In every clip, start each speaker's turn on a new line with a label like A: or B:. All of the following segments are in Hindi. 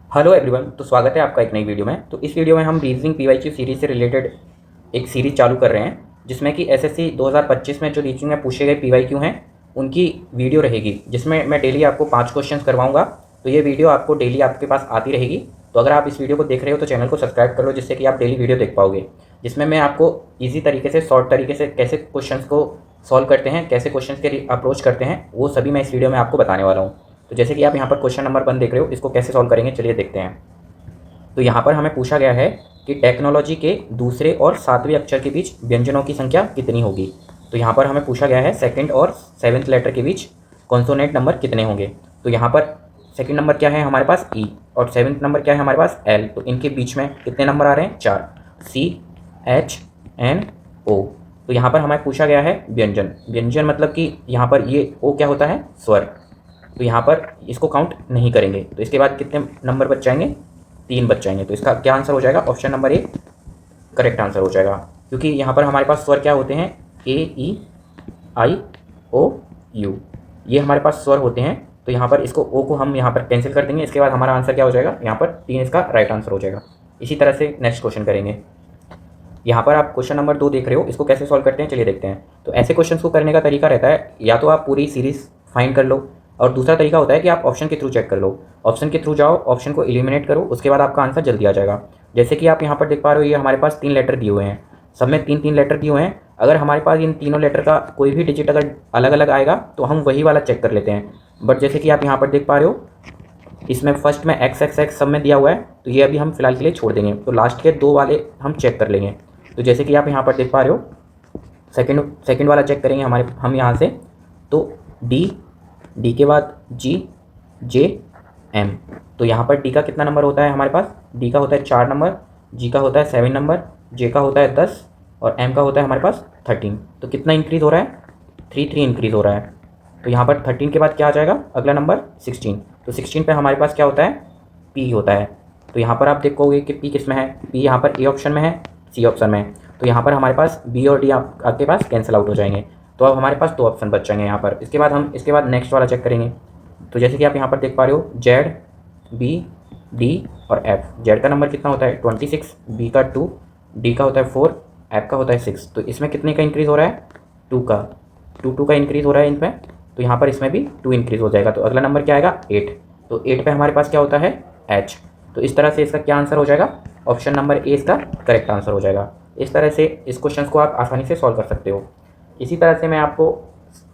A: हेलो एवरीवन, तो स्वागत है आपका एक नई वीडियो में। तो इस वीडियो में हम रीजनिंग पीवाईक्यू सीरीज से रिलेटेड एक सीरीज चालू कर रहे हैं, जिसमें कि एसएससी 2025 में जो रीजनिंग में पूछे गए पीवाईक्यू हैं उनकी वीडियो रहेगी, जिसमें मैं डेली आपको 5 क्वेश्चंस करवाऊंगा। तो ये वीडियो आपको डेली आपके पास आती रहेगी। तो अगर आप इस वीडियो को देख रहे हो तो चैनल को सब्सक्राइब कर लो, जिससे कि आप डेली वीडियो देख पाओगे, जिसमें मैं आपको ईजी तरीके से, शॉर्ट तरीके से कैसे क्वेश्चंस को सॉल्व करते हैं, कैसे क्वेश्चंस के अप्रोच करते हैं, वो सभी मैं इस वीडियो में आपको बताने वाला हूँ। तो जैसे कि आप यहाँ पर क्वेश्चन नंबर 1 देख रहे हो, इसको कैसे सॉल्व करेंगे चलिए देखते हैं। तो यहाँ पर हमें पूछा गया है कि टेक्नोलॉजी के दूसरे और 7वें अक्षर के बीच व्यंजनों की संख्या कितनी होगी। तो यहाँ पर हमें पूछा गया है सेकंड और 7th लेटर के बीच कॉन्सोनेंट नंबर कितने होंगे। तो यहाँ पर सेकंड नंबर क्या है हमारे पास ई, और 7th नंबर क्या है हमारे पास एल। तो इनके बीच में कितने नंबर आ रहे हैं? 4, सी एच एन ओ। तो यहाँ पर हमें पूछा गया है व्यंजन। व्यंजन मतलब कि यहाँ पर ये ओ क्या होता है? स्वर। तो यहाँ पर इसको काउंट नहीं करेंगे। तो इसके बाद कितने नंबर बच जाएंगे? 3 बच जाएंगे। तो इसका क्या आंसर हो जाएगा? Option number A correct answer हो जाएगा, क्योंकि यहाँ पर हमारे पास स्वर क्या होते हैं? ए ई आई ओ यू, ये हमारे पास स्वर होते हैं। तो यहाँ पर इसको ओ को हम यहाँ पर कैंसिल कर देंगे। इसके बाद हमारा आंसर क्या हो जाएगा? यहाँ पर 3 इसका राइट आंसर हो जाएगा। इसी तरह से नेक्स्ट क्वेश्चन करेंगे। यहाँ पर आप क्वेश्चन नंबर 2 देख रहे हो, इसको कैसे सॉल्व करते हैं चलिए देखते हैं। तो ऐसे क्वेश्चन को करने का तरीका रहता है, या तो आप पूरी सीरीज फाइंड कर लो, और दूसरा तरीका होता है कि आप ऑप्शन के थ्रू चेक कर लो। ऑप्शन के थ्रू जाओ, ऑप्शन को एलिमिनेट करो, उसके बाद आपका आंसर जल्दी आ जाएगा। जैसे कि आप यहाँ पर देख पा रहे हो, ये हमारे पास 3 लेटर दिए हुए हैं, सब में 3-3 लेटर दिए हुए हैं। अगर हमारे पास इन तीनों लेटर का कोई भी डिजिट अगर अलग अलग आएगा तो हम वही वाला चेक कर लेते हैं। बट जैसे कि आप यहाँ पर देख पा रहे हो, इसमें फर्स्ट में एक्स एक्स एक्स सब में दिया हुआ है, तो ये अभी हम फिलहाल के लिए छोड़ देंगे। तो लास्ट के 2 वाले हम चेक कर लेंगे। तो जैसे कि आप यहाँ पर देख पा रहे हो, सेकंड वाला चेक करेंगे हम यहाँ से। तो डी के बाद जी जे एम। तो यहाँ पर डी का कितना नंबर होता है हमारे पास? डी का होता है 4 नंबर, जी का होता है 7 नंबर, जे का होता है 10, और एम का होता है हमारे पास 13। तो कितना इंक्रीज़ हो रहा है? 3 इंक्रीज़ हो रहा है। तो यहाँ पर 13 के बाद क्या आ जाएगा? अगला नंबर 16। तो 16 पे हमारे पास क्या होता है? पी होता है। तो यहाँ पर आप देखोगे कि पी किस में है? पी यहाँ पर ए ऑप्शन में है, सी ऑप्शन में है। तो यहाँ पर हमारे पास बी और डी आपके पास कैंसिल आउट हो जाएंगे। तो अब हमारे पास 2 ऑप्शन बच जाएंगे यहाँ पर। इसके बाद नेक्स्ट वाला चेक करेंगे। तो जैसे कि आप यहाँ पर देख पा रहे हो, जेड बी डी और एफ। जेड का नंबर कितना होता है? 26, बी का 2, डी का होता है 4, एफ का होता है 6। तो इसमें कितने का इंक्रीज़ हो रहा है? 2 का। 2 का इंक्रीज़ हो रहा है इनमें। तो यहाँ पर इसमें भी 2 इंक्रीज़ हो जाएगा। तो अगला नंबर क्या आएगा? 8। तो 8 पे हमारे पास क्या होता है? एच। तो इस तरह से इसका क्या आंसर हो जाएगा? ऑप्शन नंबर ए इसका करेक्ट आंसर हो जाएगा। इस तरह से इस क्वेश्चन को आप आसानी से सॉल्व कर सकते हो। इसी तरह से मैं आपको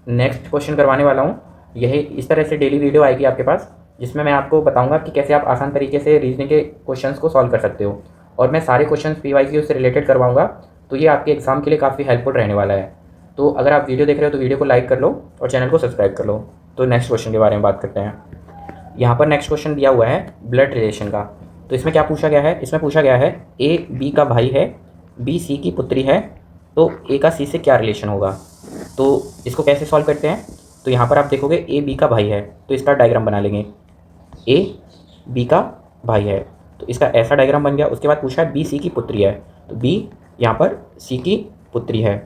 A: नेक्स्ट क्वेश्चन करवाने वाला हूँ। यही इस तरह से डेली वीडियो आएगी आपके पास, जिसमें मैं आपको बताऊंगा कि कैसे आप आसान तरीके से रीजनिंग के क्वेश्चंस को सॉल्व कर सकते हो। और मैं सारे क्वेश्चंस पीवाईक्यू से रिलेटेड करवाऊंगा, तो ये आपके एग्जाम के लिए काफ़ी हेल्पफुल रहने वाला है। तो अगर आप वीडियो देख रहे हो तो वीडियो को लाइक कर लो और चैनल को सब्सक्राइब कर लो। तो नेक्स्ट क्वेश्चन के बारे में बात करते हैं। यहाँ पर नेक्स्ट क्वेश्चन दिया हुआ है ब्लड रिलेशन का। तो इसमें क्या पूछा गया है? इसमें पूछा गया है ए बी का भाई है, बी सी की पुत्री है, तो ए का सी से क्या रिलेशन होगा। तो इसको कैसे सॉल्व करते हैं? तो यहाँ पर आप देखोगे ए बी का भाई है, तो इसका डायग्राम बना लेंगे। ए बी का भाई है, तो इसका ऐसा डायग्राम बन गया। उसके बाद पूछा है बी सी की पुत्री है, तो बी यहाँ पर सी की पुत्री है।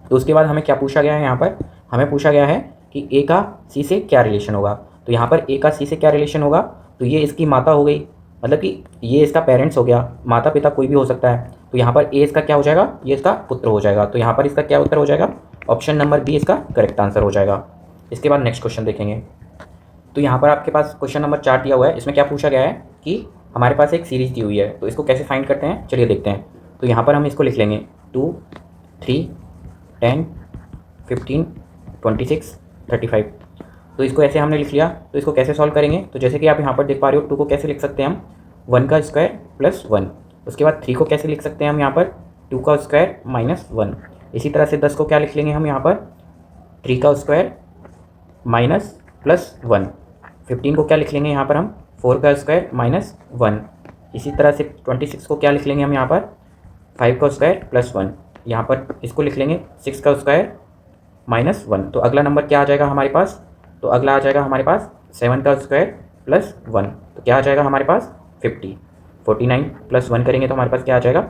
A: तो उसके बाद हमें क्या पूछा गया है? यहाँ पर हमें पूछा गया है कि ए का सी से क्या रिलेशन होगा। तो यहाँ पर ए का सी से क्या रिलेशन होगा? तो ये इसकी माता हो गई, मतलब कि ये इसका पेरेंट्स हो गया। माता पिता कोई भी हो सकता है। तो यहाँ पर ए इसका क्या हो जाएगा? ये इसका पुत्र हो जाएगा। तो यहाँ पर इसका क्या उत्तर हो जाएगा? ऑप्शन नंबर बी इसका करेक्ट आंसर हो जाएगा। इसके बाद नेक्स्ट क्वेश्चन देखेंगे। तो यहाँ पर आपके पास क्वेश्चन नंबर 4 दिया हुआ है। इसमें क्या पूछा गया है कि हमारे पास एक सीरीज दी हुई है, तो इसको कैसे फाइंड करते हैं चलिए देखते हैं। तो यहाँ पर हम इसको लिख लेंगे 2, 3, 10, 15, 26, 35। तो इसको ऐसे हमने लिख लिया। तो इसको कैसे सॉल्व करेंगे? तो जैसे कि आप यहाँ पर देख पा रहे हो, 2 को कैसे लिख सकते हैं हम? 1 का स्क्वायर प्लस 1। उसके बाद 3 को कैसे लिख सकते हैं हम यहाँ पर? 2 का स्क्वायर माइनस 1। इसी तरह से 10 को क्या लिख लेंगे हम यहाँ पर? 3 का स्क्वायर माइनस प्लस 1। 15 को क्या लिख लेंगे यहाँ पर हम? 4 का स्क्वायर माइनस 1। इसी तरह से 26 को क्या लिख लेंगे हम यहाँ पर? 5 का स्क्वायर प्लस 1। यहाँ पर इसको लिख लेंगे 6 का स्क्वायर माइनस 1। तो अगला नंबर क्या आ जाएगा हमारे पास? तो अगला आ जाएगा हमारे पास 7 का स्क्वायर प्लस 1। तो क्या आ जाएगा हमारे पास? 50। 49 प्लस 1 करेंगे तो हमारे पास क्या आ जाएगा?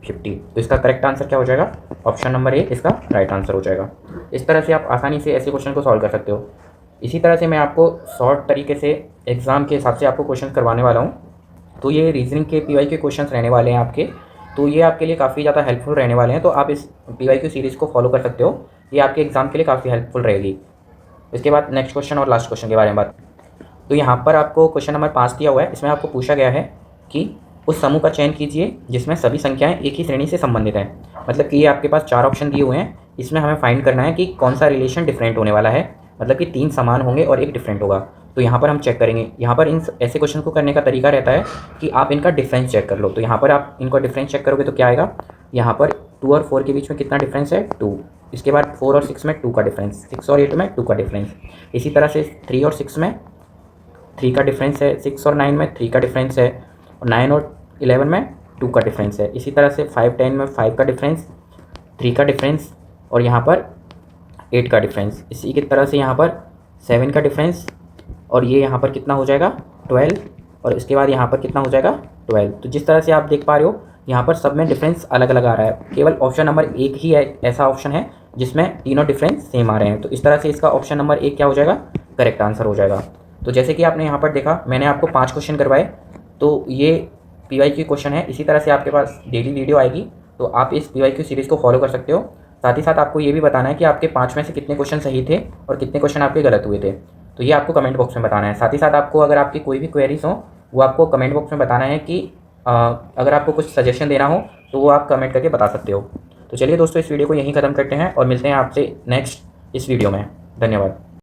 A: 50। तो इसका करेक्ट आंसर क्या हो जाएगा? ऑप्शन नंबर ए इसका राइट आंसर हो जाएगा। इस तरह से आप आसानी से ऐसे क्वेश्चन को सॉल्व कर सकते हो। इसी तरह से मैं आपको शॉर्ट तरीके से एग्ज़ाम के हिसाब से आपको क्वेश्चन करवाने वाला हूँ। तो ये रीजनिंग के पीवाई के क्वेश्चंस रहने वाले हैं आपके, तो ये आपके लिए काफ़ी ज़्यादा हेल्पफुल रहने वाले हैं। तो आप इस पीवाईक्यू सीरीज़ को फॉलो कर सकते हो, ये आपके एग्ज़ाम के लिए काफ़ी हेल्पफुल रहेगी। इसके बाद नेक्स्ट क्वेश्चन और लास्ट क्वेश्चन के बारे में बात। तो यहाँ पर आपको क्वेश्चन नंबर 5 दिया हुआ है। इसमें आपको पूछा गया है कि उस समूह का चयन कीजिए जिसमें सभी संख्याएं एक ही श्रेणी से संबंधित हैं। मतलब कि ये आपके पास 4 ऑप्शन दिए हुए हैं, इसमें हमें फाइंड करना है कि कौन सा रिलेशन डिफरेंट होने वाला है, मतलब कि 3 समान होंगे और एक डिफरेंट होगा। तो यहाँ पर हम चेक करेंगे। यहाँ पर इन ऐसे क्वेश्चन को करने का तरीका रहता है कि आप इनका डिफरेंस चेक कर लो। तो यहाँ पर आप इनका डिफरेंस चेक करोगे तो क्या आएगा, यहाँ पर 2 और 4 के बीच में कितना डिफरेंस है, 2। इसके बाद 4 और 6 में 2 का डिफरेंस, 6 और 8 में 2 का डिफरेंस। इसी तरह से 3 और 6 में 3 का डिफरेंस है, 6 और 9 में 3 का डिफरेंस है, और 9 और 11 में 2 का डिफरेंस है। इसी तरह से 5, 10 में 5 का डिफरेंस, 3 का डिफरेंस, और यहाँ पर 8 का डिफरेंस। इसी की तरह से यहाँ पर 7 का डिफरेंस, और ये यहाँ पर कितना हो जाएगा 12, और इसके बाद यहाँ पर कितना हो जाएगा 12। तो जिस तरह से आप देख पा रहे हो यहाँ पर सब में डिफरेंस अलग अलग आ रहा है, केवल ऑप्शन नंबर 1 ही है ऐसा ऑप्शन है जिसमें तीनों डिफरेंस सेम आ रहे हैं। तो इस तरह से इसका ऑप्शन नंबर 1 क्या हो जाएगा, करेक्ट आंसर हो जाएगा। तो जैसे कि आपने यहाँ पर देखा, मैंने आपको 5 क्वेश्चन करवाए, तो ये पीवाईक्यू क्वेश्चन है। इसी तरह से आपके पास डेली वीडियो आएगी, तो आप इस पीवाईक्यू सीरीज़ को फॉलो कर सकते हो। साथ ही साथ आपको ये भी बताना है कि आपके 5 में से कितने क्वेश्चन सही थे और कितने क्वेश्चन आपके गलत हुए थे, तो ये आपको कमेंट बॉक्स में बताना है। साथ ही साथ आपको अगर आपकी कोई भी क्वेरीज हो वो आपको कमेंट बॉक्स में बताना है कि अगर आपको कुछ सजेशन देना हो तो वो आप कमेंट करके बता सकते हो। तो चलिए दोस्तों, इस वीडियो को यहीं ख़त्म करते हैं और मिलते हैं आपसे नेक्स्ट इस वीडियो में। धन्यवाद।